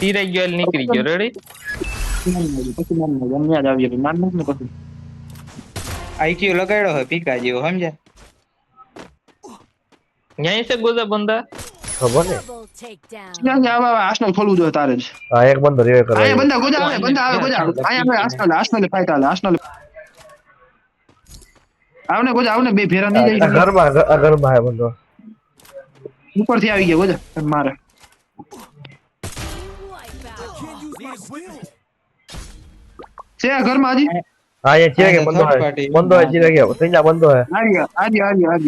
તીરાઈ ગયો એટલે નીકળી ગયો રેડી પછી મને યાદ આવી ગયું નાનું ને પછી આઈક્યુ લગાડ્યો હે પીકા જેવો સમજ્યા ન્યાય છે ગોજા બંદા ખબર ને Double takedown. ક્યાં આવા આર્સેનલ ખોલવું જોઈએ તારે જ હા એક બંદો રિવે કરવા આયા આવ્યો. બંદા ગોજા આવે બંદા આવે ગોજા આયા આવે આર્સેનલ ફાઈટ હાલે આર્સેનલ આવને ગોજા આવને બે ફેરા નહીં આ જાય ઘરમાં હે બંદો ઉપરથી આવી ગયા ગોજા મારે છે આ ઘરમાં હજી હા એ છે કે આ બંદો third હે party. બંદો હે ચીરે ગયો ત્રીજા બંદો હે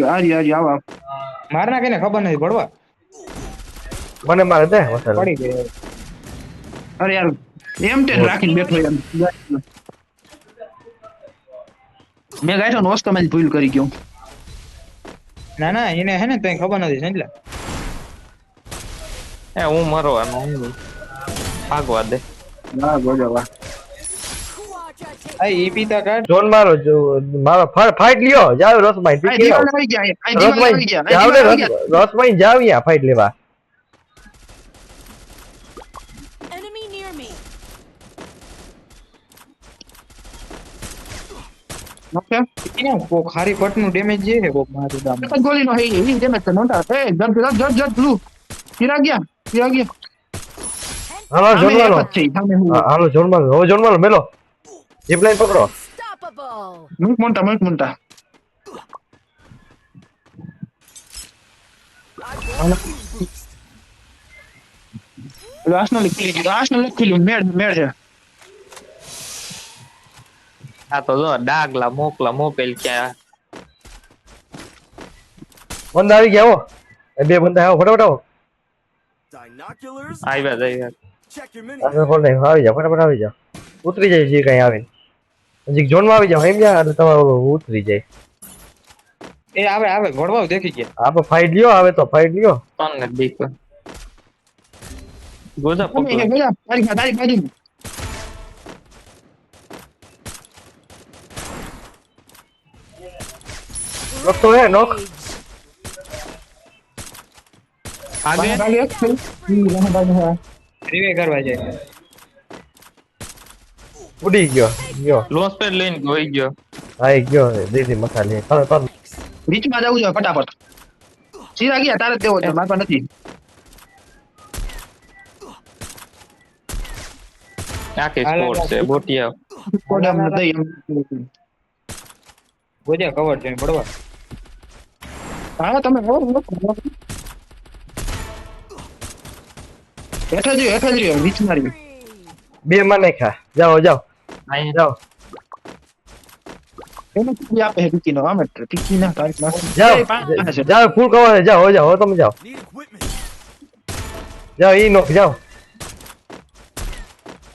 આર્ય આવા માર નાખે ને ખબર નથી પડવા મને મારે દે વસાર પડી ગયો અરે યાર M10 રાખીને બેઠો એમ મેં ગાઈઠો નો કમેન્ટ ભૂલ કરી ગયો ના ના એને હે ને તઈ ખબર નથી સમજલા એ હું મરવાનો ભાગવા દે વાહ ગોજા વાહ આ ઈ પીતા કાઢ જોન મારો મારો ફાઈટ લ્યો જાવ રસમાઈ આ પીકે દીવાલ આવી ગયા આ દીવાલ આવી ગયા જાવ ને રસમાઈ જાવ યા ફાઈટ લેવા Enemy near me. ઓકે એને કોક ખારી પટનું ડેમેજ જે છે કોક મારું દામ એક જ ગોલીનો હે ઈ ડેમેજ તો નોટા એ જડ બ્લુ તીરા ગયા હાલો સામે જોન મારો એક જ છે સામે હું હાલો જોન મારો હવે જોન મારો મેલો જીપ લાઈન પકડો Unstoppable. મૂક મોન્ટા આર્સેનલ ખીલ્યું મેળ છે આ તો જો ડાગલા મોકલ ક્યાં બંદા આવી ગયા હો એ બે બંદા આવો ફટાફટ આવો Binoculars? આવ્યા Check your mini. આ ફોન નહીં આવી જાવ ફટાફટ આવી જાવ ઉતરી જાય જે કઈ આવે હજી ઝોન માં આવી જાવ એમ જા એટલે તમારું ઉતરી જાય એ આવે ઘોડવાવ દેખી ગયા આપણે ફાઈટ લ્યો આવે તો ફાઈટ લ્યો તને દીક ગોજા તમે પકડો ગોજા તારી બાજુ નોક તો હે નોક આગે રિવે કરવા જાય ઉડી ગયો ગયો લોસ પેડ લઈને ગઈ ગયો હા એ ગયો દીદી મસાલી તર બીચમાં જવું જોઈએ ફટાફટ સીધા ગયા તારે જ દેવો છે મારા પાસે નથી આખી સ્પોર્ટ છે બોટિયા કોડમ નથી ગોજા કવર છે પડવા હા તમે હેઠા જ રહ્યો બીચમાં રહ્યો બે માં નાખ્યા જાઓ જાઓ અહીં જાઓ એને ટીકી આપે છે ટીકી નો આમ ટીકી ના તારીખ નાખી જાઓ જાઓ ફૂલ કવર જાઓ જાઓ તમે જાઓ Need equipment. જાઓ ઈ નોક જાઓ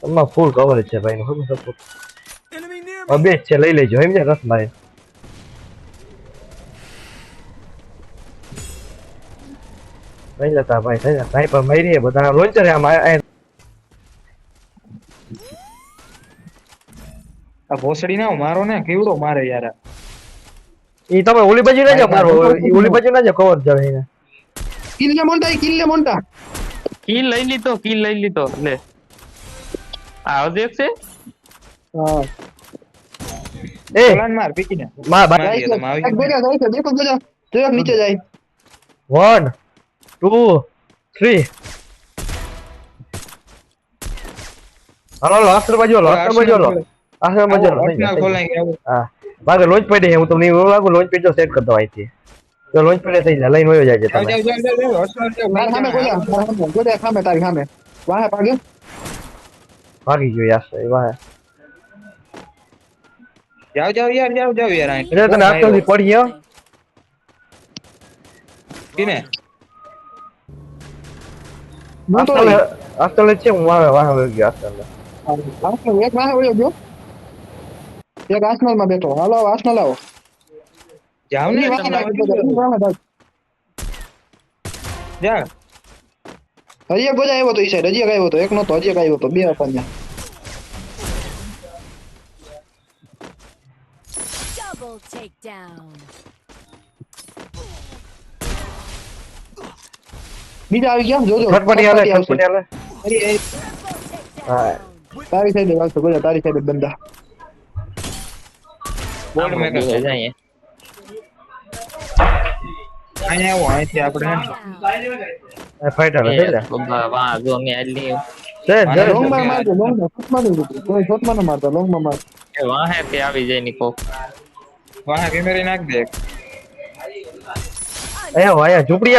તમાર ફૂલ કવર છે ભાઈ નો ખબર સપોર્ટ Enemy near me. બે છે લઈ લેજો એમ ને રસ મારે નહીં લેતા ભાઈ થઈ જાય પર મારી બધા લોન્ચર આમ આ ભોસડી ના મારો ને કેવડો મારે યાર ઈ તમે ઓલી બાજુ ના જાઓ મારો ઈ ઓલી બાજુ ના જાઓ કવર જાવ એને કિલ લે મોન્ટા કિલ લઈ લીધો લે આવ દેખ છે હા એ પ્લાન માર પીકીને માં મારી ભાઈ ગયા તમે આવી એક ગોજા જાય છે દેખો ગોજા તો એક નીચે જાય 1 2 3 હાલો આસ્ટર બાજુ લો આસ્ટર બાજુ લો ખોલાઈ ગયા હા બાગે લોન્ચ પેડે હું તમને એવું લાગુ લોન્ચ પેડ સેટ કરી દો અહીંથી તો લોન્ચ પેડે થઈ જાય લઈને વયો જાય છે તમે મારા સામે ગોજા સામે તારી સામે વાહે પાડ્યો ભાગી ગયો યાર એ વાહ જાવ યાર એટલે તને આસ્ટરથી પડી ગયો કીને હું તો આસ્ટર છે હું વાહ વાહ વયો ગયો આસ્ટર એક વાહે વળ્યો ગયો એક આર્સેનલ માં બેઠો હાલો આર્સેનલ આવો જાવ ને જા હજી એક ગોજા આવ્યો તો ઈ સાઈડ હજી એક આવ્યો તો એક નતો હજી એક આવ્યો તો બે હતા ત્યાં Double takedown. બીજા આવી ગયા જોજો ફટફટી હાલે ફટફટી આવશે. ફટફટી હાલે હા તારી સાઈડ વાળતો ગોજા તારી સાઈડ બંદા બોર્ડ મેકર બેહી જાય અહીંયા આવો અહીંથી આપણે Down. ફાઈટર એ થઈ જા વાહ જો મે આલી લોંગ માં મારજો લોંગ માં શોટમાં નહીં મૂકવું. કોઈ શોટમાં ન મારતા લોંગ માં માર એ વાહે તે આવી જાય ની કોક વાહ કેમેરી નાખ દે અહીંયા ઝૂંપડી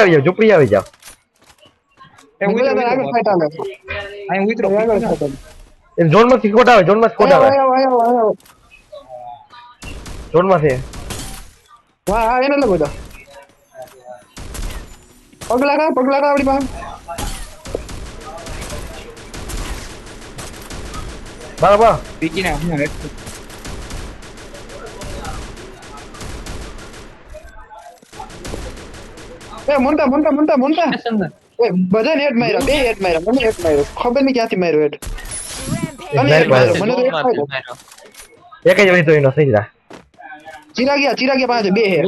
આવી જાવ એ ઉતરો ગોજા આગળ ફાઈટ આવે અહીં ઉતરો આગળ ફાઈટ આવે એ ઝોન માંથી કોટ આવે આયો. ઝોન માંથી વાહ હા એને લગો જા પગલા કા આપડી પાસે બરાબર પીકી ના હું એ મોન્ટા એ બધા હેડ માર્યા બે હેડ માર્યા મને હેડ માર્યો ખબર નહીં ક્યાંથી માર્યો હેડ તને હેડ માર્યો મને તો હેડ માર્યો એક જ વળી તો એનો થઈ જા ચિરાગિયા પાસે બે હેડ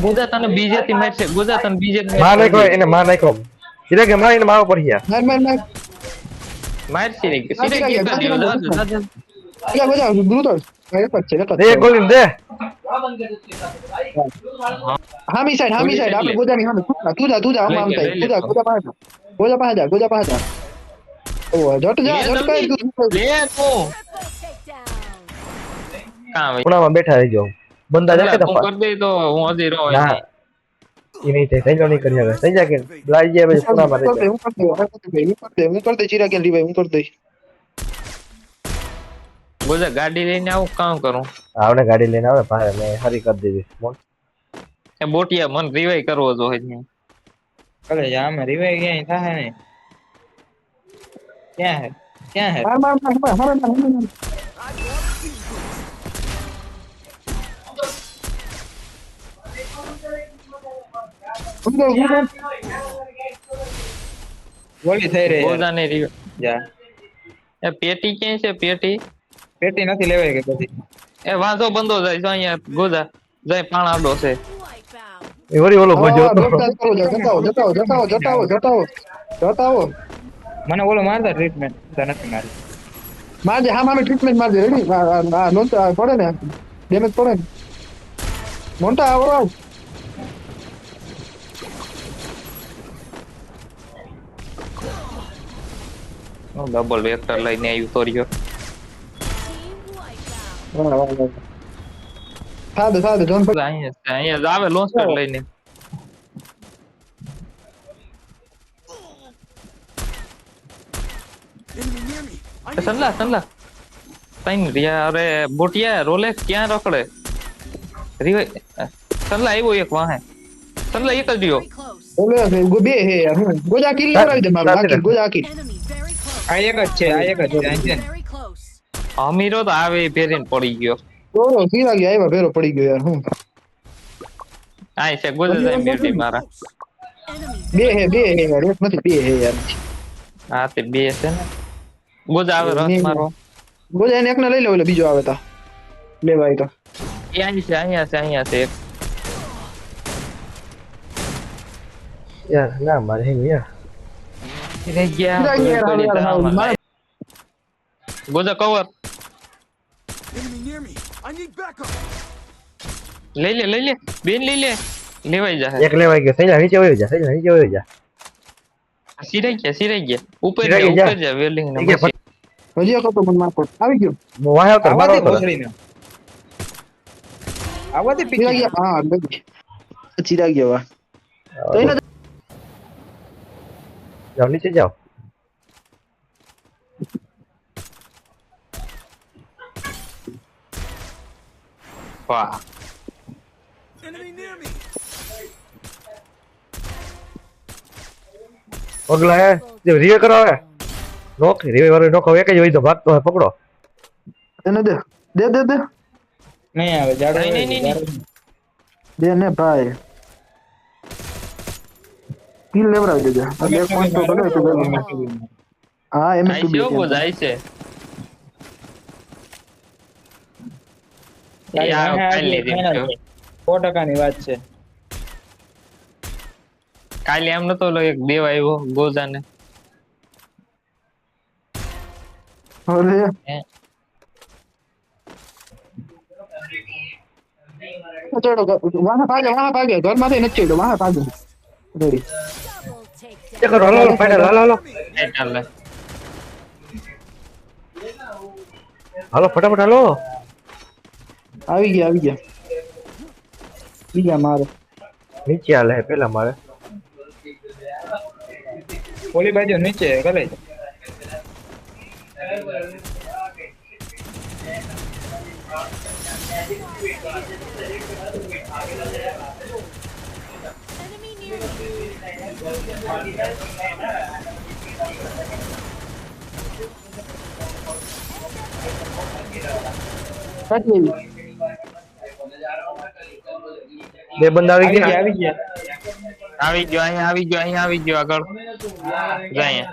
ગુજા તને બીજે થી મારશે ગુજા તને બીજે માર નાખ્યો એને માર નાખ્યો સીધા કે મારીને મારવો પડી ગયા માર મારશે રે સીધે ગોજા બ્રુટલ એક જ છે દે એક ગોલી દે હામી સાઈડ આપણે ગોજાની સામે તું જા આમ થાય ગોજા પાસે જા ઓ જટ જા કઈ તું લે તું Take down. કામ ખૂણામાં બેઠા રહી જાવ બંદા દેખે તો કરી દે તો હું હજી રહો ના એ નહીં થઈ સહેલો નહીં કરી હવે થઈ જા કે લાઈ જાય પછી ખૂણામાં રહી જાય હું કર દે ચિરાગિયા રીવાઈ હું કર દે ગુજા ગાડી લઈને આવું કામ કરું આવડે ગાડી લઈને આવે ભાઈ મેં હરી કરી દીધી એ બોટિયા મન રિવાઈ કરવો જોઈએ ભલે આમે રિવાઈ ક્યાંય થાય નહીં ક્યાં હે માર ગોળી થઈ રહી ગુજા ને જા એ પેટી ક્યાં છે પેટી નથી લેવાય કે પછી એ વાંધો બંધો જાય જો અહીંયા ગુજા જાય પાણ આડો છે Wipe out. એ વળી ઓલો ભજો જતાવો મને ઓલો મારતા ટ્રીટમેન્ટ નથી મારી મારજે હા મામે ટ્રીટમેન્ટ મારજે રેડી નોંધ પડે ને ડેમેજ પડે ને મોટા આવો ડબલ વેક્ટર લઈને આવ્યું તો રહ્યો Team wipe out. સાદે જોન અહીંયા જ આવે લોન્ચર લઈને Enemy near me. I need સનલા તઈન Riya અરે બોટિયા રોલેક્સ ક્યાં રખડે રિવાઈ સનલા આવ્યો એક વાહે સનલા એક જ રહ્યો Very close. ઓલે બે હે યાર ગોજા કિલ લેવડાવી દે મારો બાકી ગોજા કિલ Enemy very close. આ એક જ છે અહીં છે Very close. અમીરો તો આવે ફેરીને પડી ગયો ઓરો સીવા ગયા આવ્યા ભેરો પડી ગયો યાર હું આય છે ગુજર જાય મેટી મારા Enemy બે હે યાર એક નથી બે હે યાર હા તે બે છે ને ગુજ આવે રસ મારો ગોજા એને એકને લઈ લે ઓલે બીજો આવે તા લેવાય તો એ અહીંયા છે એક યાર ના મારે હે યાર રહી ગયા ગુજા cover enemy near me. I need backup. લઈ લે બેન લઈ લે લેવાઈ જા એક લેવાઈ ગયો સહેલા નીચે વયો જા સિરાઈ ગયા ઉપર સિરાઈ ગયા. જા વેલ્ડિંગ ને ઈ ગયા. પછી હજી એક હતો મને મારતો આવી ગયો વાહ આવતો આવા દે મારો ભોસડીને આવા દે ચિરા પીકી ગયા હા ચિરા ગયા વાહ તો એને જાઓ નીચે જાઓ વાહ Enemy near me. પગલા હે જે રિવે કરો હવે નોક રિવે વાળો નોક એક જ હોય તો ભાગતો હોય પકડો એને દે નહીં આવે જાડો નહીં. દે ને ભાઈ કિલ લેવડાવી દેજે આ બે પોઈન્ટ તો ભલે તો ગયો હા એમ આઈ તો છે ગુજ આઈ છે એ આ કાલે લીધી 100% ની વાત છે કાલે એમ નતો લો એક દેવ આવ્યો ગોજાને अरे चलो वहां भागे घर माथे नहीं चलो वहां भागे रेडी Double takedown. ચેક કરો હાલો હાલો ફાઈનલ હાલો હાલો ચાલે હાલો ફટાફટ હાલો આવી ગયા બીજા મારે નીચે હાલે પેલા મારે ઓલી બાજુ નીચે કરે છે. Enemy near me. કાઢી બે બંદા આવી ગયા આવી ગયા આવી ગયો અહીંયા આવી ગયો આગળ જાય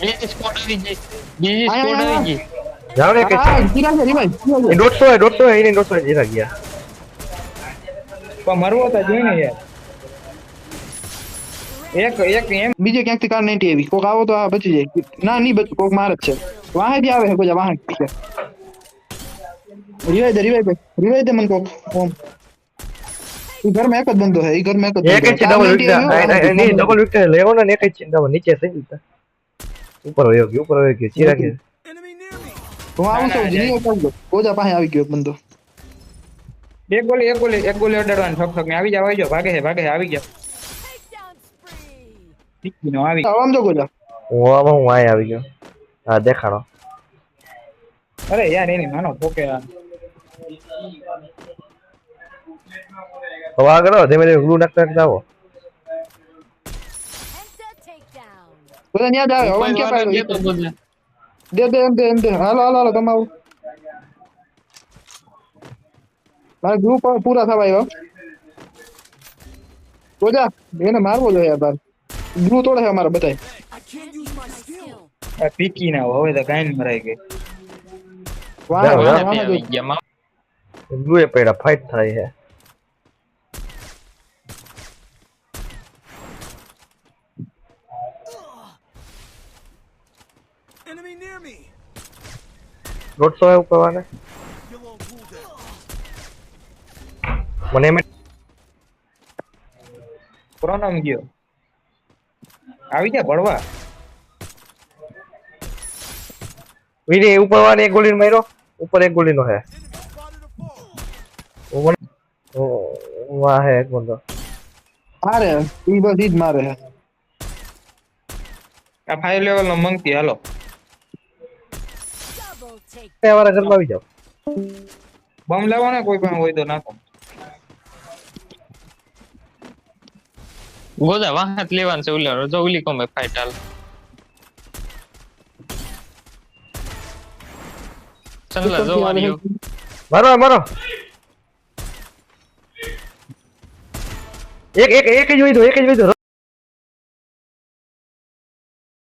બીજી સ્કોડ આવી ગઈ જાવ ને કે હા જીરા છે રીવાઈ 150 એને 150 જીરા ગયા પણ મરવો તો જોઈને યાર એક એમ બીજે ક્યાંક થી કાર 90 આવી કોક આવો તો આ બચી જાય ના નહીં બચ કોક માર જ છે વાહે થી આવે કોઈ વાહે रिवाइव दे मन को ओम ई घर में एक જ બંદો है ई घर में एक જ એક જ છે ડબલ વિકેટ નહીં ડબલ વિકેટ લેવો ને એક જ છે ડબલ નીચે થઈ ગયું ઉપર હોયો ગયો ચીરા કે Enemy near me. હું આવું છું જીની ઉપર કોજા પાસે આવી ગયો બંદો એક ગોલી અડાડવાનું ઠક ઠક ને આવી જાવ ભાગે છે આવી ગયા Takedown spree. ટીકીનો આવી આમ જો કોજા હું આય આવી ગયો હા દેખાડો અરે યાર એની માનો પોકે આ હવે આગળ ધીમે ધીમે ગ્લુ નાખતા જાઓ Enter takedown. કોજા ન્યા જાવ હવે કે પાય દે હાલો તમારો મારા ગ્રુપ પૂરા થવા આવ્યો કોજા એને મારવો જોઈએ બાર ગ્રુ તોડે છે અમારા બતાય I can't use my skill. આ પીકી ના હવે તો ગાયન મરાઈ ગઈ વાહ જાઓ, વાહ જાઓ. આવી ગયા ગ્લુ એ પેડા ફાઇટ થાય છે Enemy near me. 150 ઉપર વાને You're on cooldown. મને એમ પ્રોનમ ગયો આવી જા ભળવા વીરે ઉપર વાને એક ગોલી માર્યો ઉપર એક ગોલી નો હે Enemy spotted a foe. વાહ હે એક બંદો મારે ઈ બસ ઈ જ મારે છે આ 5 લેવલ નો મંકી હાલો Double take. એ વાળા ઘરમાં આવી જાવ બમ લેવાનો કોઈ પણ હોય તો નાખો ગોદા વાહત લેવાનું છે ઉલ્યા જો ઉલી કોમે ફાઈટ હાલ ચંદલા જો વાળ્યો મારો એક જ જોઈ દો